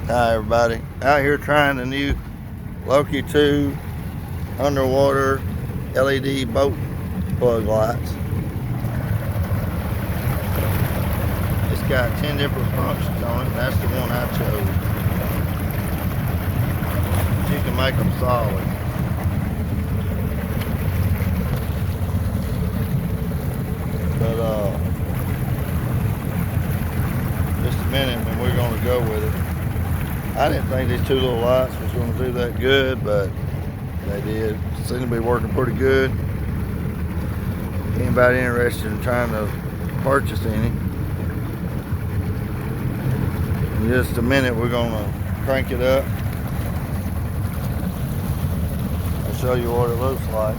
Hi everybody, out here trying the new Loki 2 underwater LED boat plug lights. It's got 10 different functions on it. That's the one I chose. You can make them solid. But just a minute and we're going to go with it. I didn't think these two little lights was going to do that good, but they did. Seem to be working pretty good. Anybody interested in trying to purchase any? In just a minute we're going to crank it up. I'll show you what it looks like.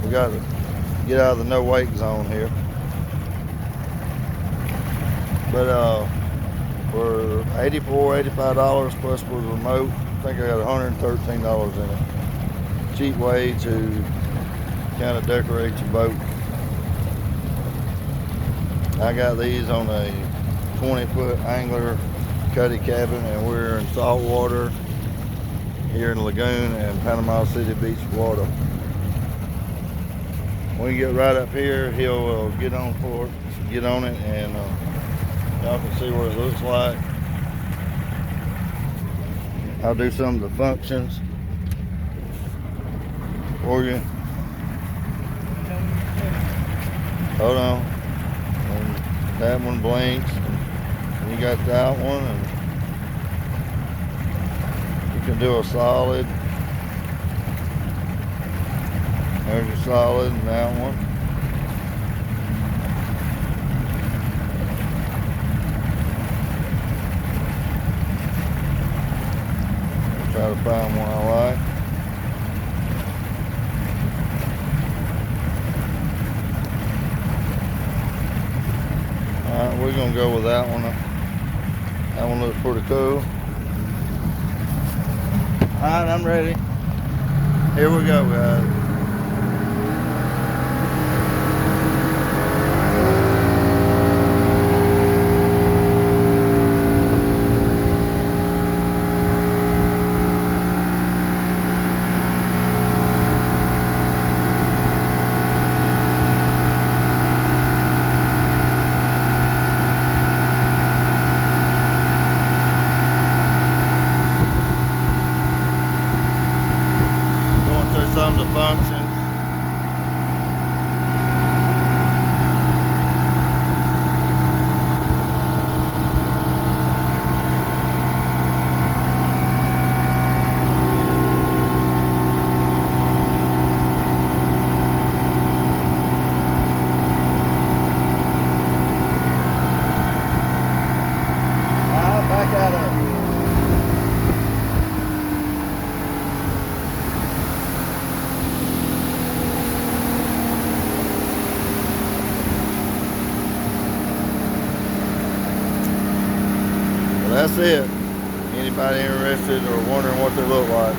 We got to get out of the no wake zone here. But for $84, $85 plus for the remote, I think I got $113 in it. Cheap way to kind of decorate your boat. I got these on a 20-foot angler cuddy cabin, and we're in salt water here in Lagoon and Panama City Beach, Florida. When we get right up here, he'll get on it, and y'all can see what it looks like. I'll do some of the functions for you. Hold on. And that one blinks. And you got that one. And you can do a solid. There's your solid and that one. Try to find one I like. Alright, we're going to go with that one. That one looks pretty cool. Alright, I'm ready. Here we go, guys. Some of the functions. Back at her. That's it. Anybody interested or wondering what they look like?